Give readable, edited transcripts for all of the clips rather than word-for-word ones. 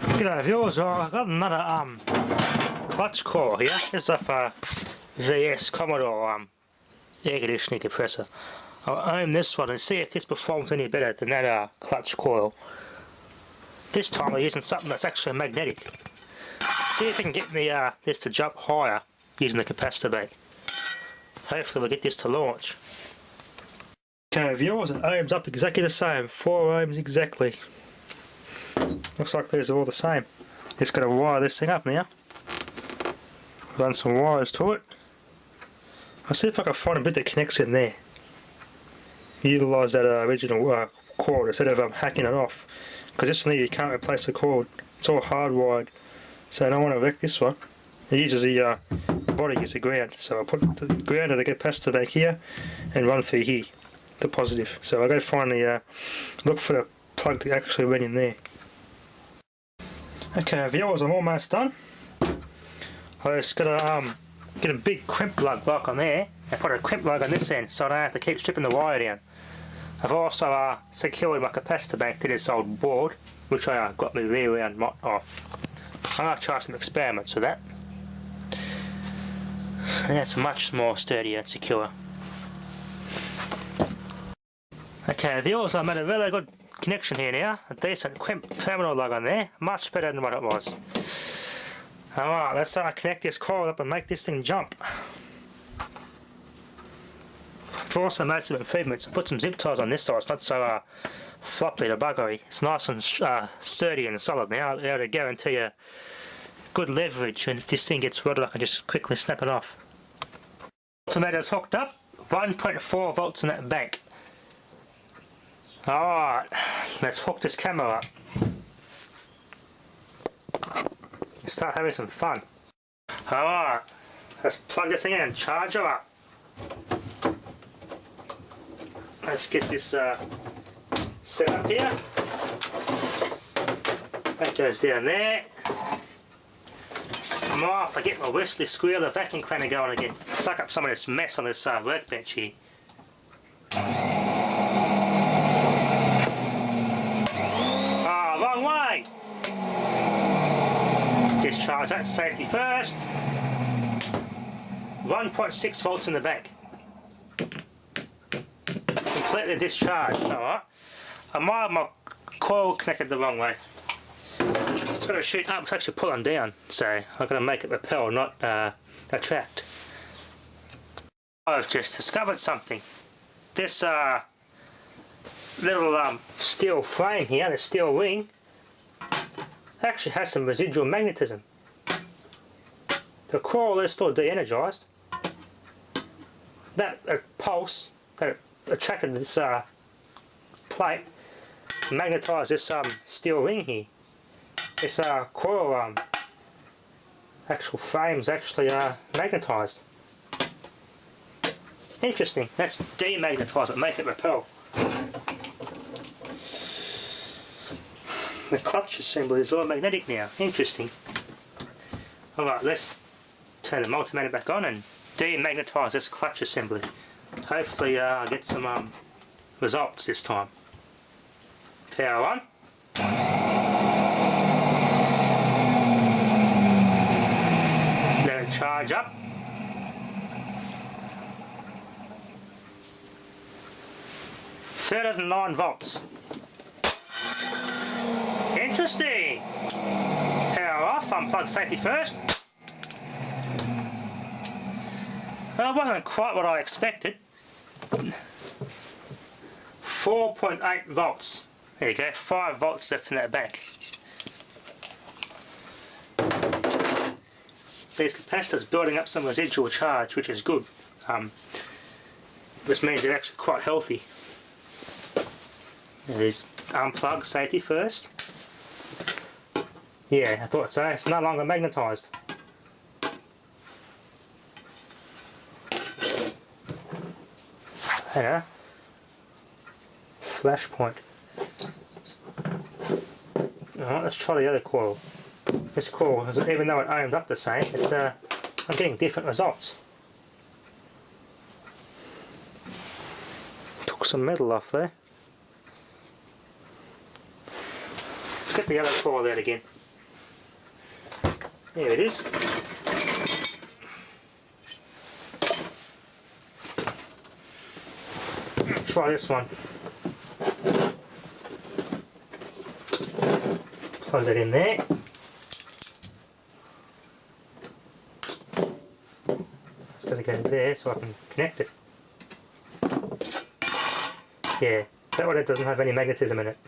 G'day viewers, well, I've got another clutch coil here. This is a VS Commodore air conditioning compressor. I'll aim this one and see if this performs any better than that clutch coil. This time I'm using something that's actually magnetic. See if I can get me this to jump higher using the capacitor bank. Hopefully we'll get this to launch. Okay viewers, it ohms up exactly the same, 4 ohms exactly. Looks like these are all the same. Just got to wire this thing up now. Run some wires to it. I'll see if I can find a bit that connects in there. Utilise that original cord instead of hacking it off. Because this thing you can't replace the cord. It's all hardwired. So I don't want to wreck this one. It uses the body as a ground. So I'll put the ground of the capacitor back here and run through here. The positive. So I'll go find the look for the plug that actually went in there. Okay viewers, I'm almost done. I just got to get a big crimp lug lock on there and put a crimp lug on this end so I don't have to keep stripping the wire down. I've also secured my capacitor bank to this old board, which I got my rear round mott off. I'm going to try some experiments with that. And that's much more sturdier and secure. Okay viewers, I made a really good connection here now, a decent crimp terminal lug on there, much better than what it was. Alright, let's connect this coil up and make this thing jump. I've also made some improvements. I put some zip ties on this so it's not so floppy to buggery. It's nice and sturdy and solid now. I'll be able to guarantee you good leverage, and if this thing gets rotted I can just quickly snap it off. Alternator's hooked up, 1.4 volts in that bank. Alright, let's hook this camera up. Start having some fun. Alright, let's plug this thing in and charge her up. Let's get this set up here. That goes down there. Oh, if I get my Wesley squeal, the vacuum cleaner going again. Suck up some of this mess on this workbench here. Discharge that, safety first. 1.6 volts in the bank. Completely discharged, alright. I might have my coil connected the wrong way. It's got to shoot up, it's actually pulling down, so I've got to make it repel, not attract. I've just discovered something. This little steel frame here, the steel ring, actually has some residual magnetism. The coil is still de-energized. That pulse that attracted this plate magnetized this steel ring here. This coil actual frame's actually magnetized. Interesting. That's demagnetized it, make it repel. The clutch assembly is all magnetic now. Interesting. Alright, let's turn the multimeter back on and demagnetize this clutch assembly. Hopefully I'll get some results this time. Power on. Let it charge up. $39 volts. Interesting. Power off, unplug safety first. Well, it wasn't quite what I expected. 4.8 volts. There you go, 5 volts left in that bank. These capacitors building up some residual charge, which is good. This means they're actually quite healthy. There it is. Unplug safety first. Yeah, I thought so. It's no longer magnetised. There. Flash point. Alright, let's try the other coil. This coil, even though it ohms up the same, it's I'm getting different results. Took some metal off there. get the other coil out again. There it is. Try this one. Plug that in there. It's got to go there so I can connect it. Yeah, that one doesn't have any magnetism in it.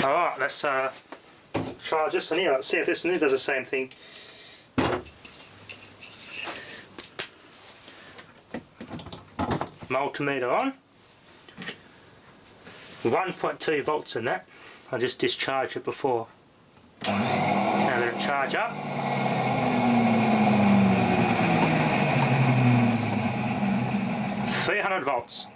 Alright, let's try this one here. Let's see if this one does the same thing. Multimeter on. 1.2 volts in that. I just discharged it before. Now let it charge up. .300 volts.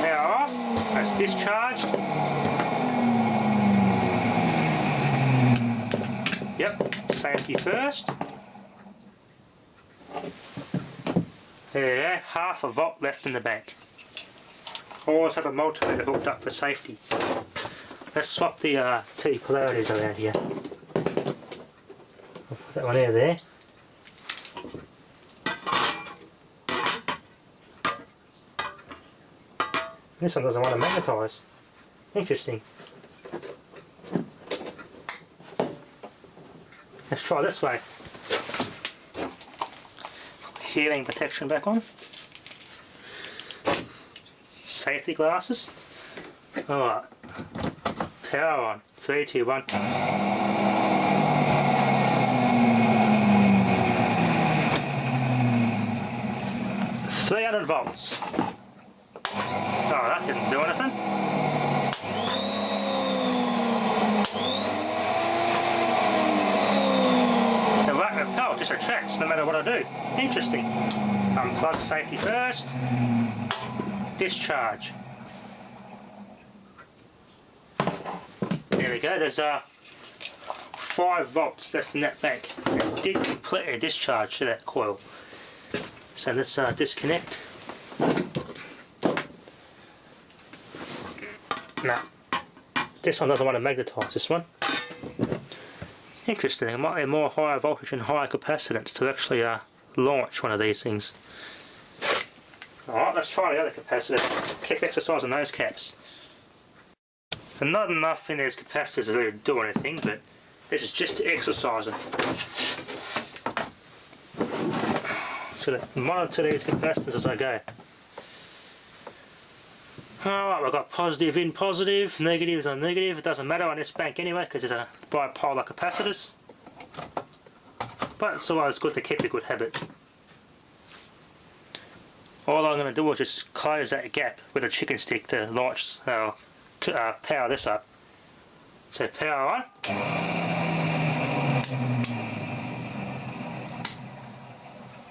Power off. That's discharged. Yep. Safety first. There you go, half a volt left in the bank. Always have a multimeter hooked up for safety. Let's swap the two polarities around here. I'll put that one out there. This one doesn't want to magnetise. Interesting. Let's try this way. Hearing protection back on. Safety glasses. Alright. Power on. 3, 2, 1. 300 volts. Oh, that didn't do anything. Oh, it just retracts no matter what I do. Interesting. Unplug safety first. Discharge. There we go. There's 5 volts left in that bank. It did completely discharge to that coil. So let's disconnect. No, this one doesn't want to magnetise. This one. Interesting, it might be more higher voltage and higher capacitance to actually launch one of these things. Alright, let's try the other capacitor. Keep exercising those caps. And not enough in these capacitors to really do anything, but this is just to exercise them. So monitor these capacitors as I go. Alright, we've got positive in positive, negatives on negative. It doesn't matter on this bank anyway because it's a bipolar capacitors. But it's always good to keep a good habit. All I'm going to do is just close that gap with a chicken stick to launch, power this up. So power on.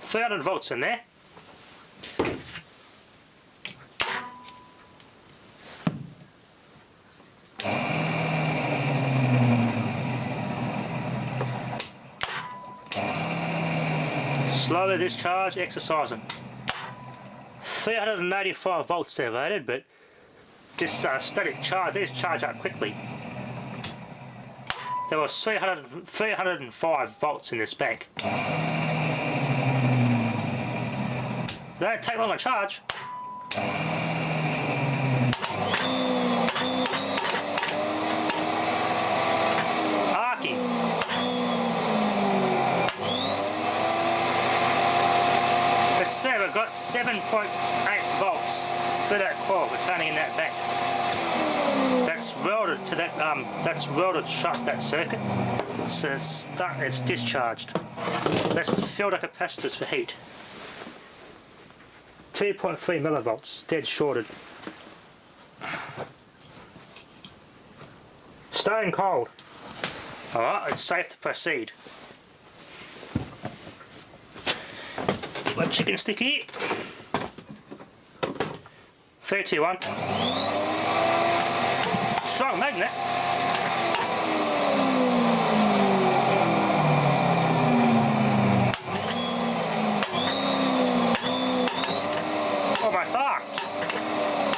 .300 volts in there. Slowly discharge, exercising. 385 volts they've added, but this static charge, these charge up quickly. There was 305 volts in this bank. They don't take long to charge. Arcing. Let's see, we've got 7.8 volts through that coil returning in that bank. That's welded to that. That's welded shut, that circuit. So it's discharged. Let's fill the capacitors for heat. 2.3 millivolts, dead shorted. Stone cold. Alright, it's safe to proceed. One chicken stick here. 3, 2, 1. Strong magnet. Almost arced.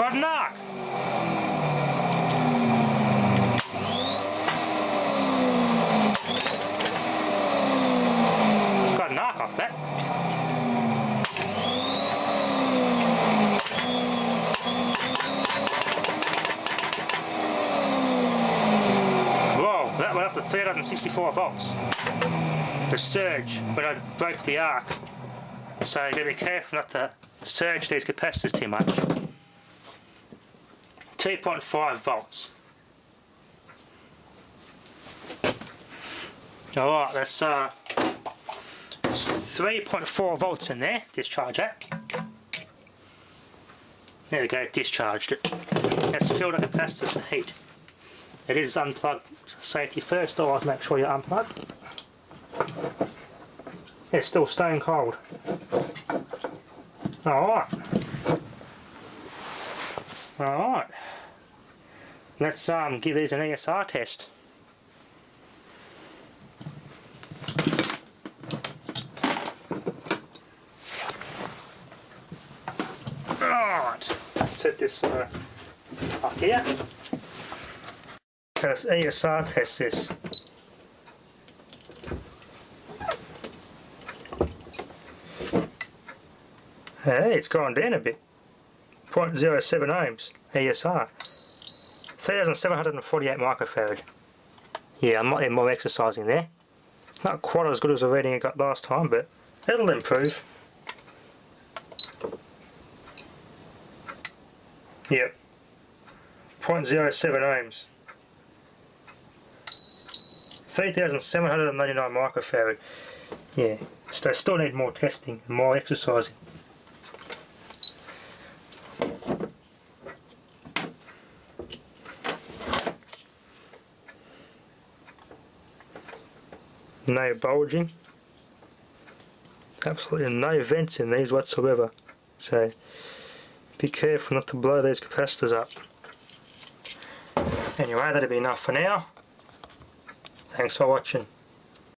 got an arc. Got an arc off that. Whoa, that went up to 364 volts. The surge when I broke the arc. So you gotta be careful not to surge these capacitors too much. 2.5 volts. Alright, that's 3.4 volts in there, discharge that. There we go, discharged it. Let's fill the capacitors for heat. It is unplugged safety first, always make sure you unplug. It's still stone cold. Alright. Alright. Let's give these an ESR test. Alright. Set this up here. Let's ESR test this. Hey, it's gone down a bit. 0.07 ohms ESR. 3,748 microfarad. Yeah, I'm not in more exercising there. Not quite as good as the reading I got last time, but it'll improve. Yep. 0.07 ohms. 3,799 microfarad. Yeah, so I still need more testing and more exercising. No bulging, absolutely no vents in these whatsoever, so be careful not to blow these capacitors up. Anyway, that'll be enough for now. Thanks for watching.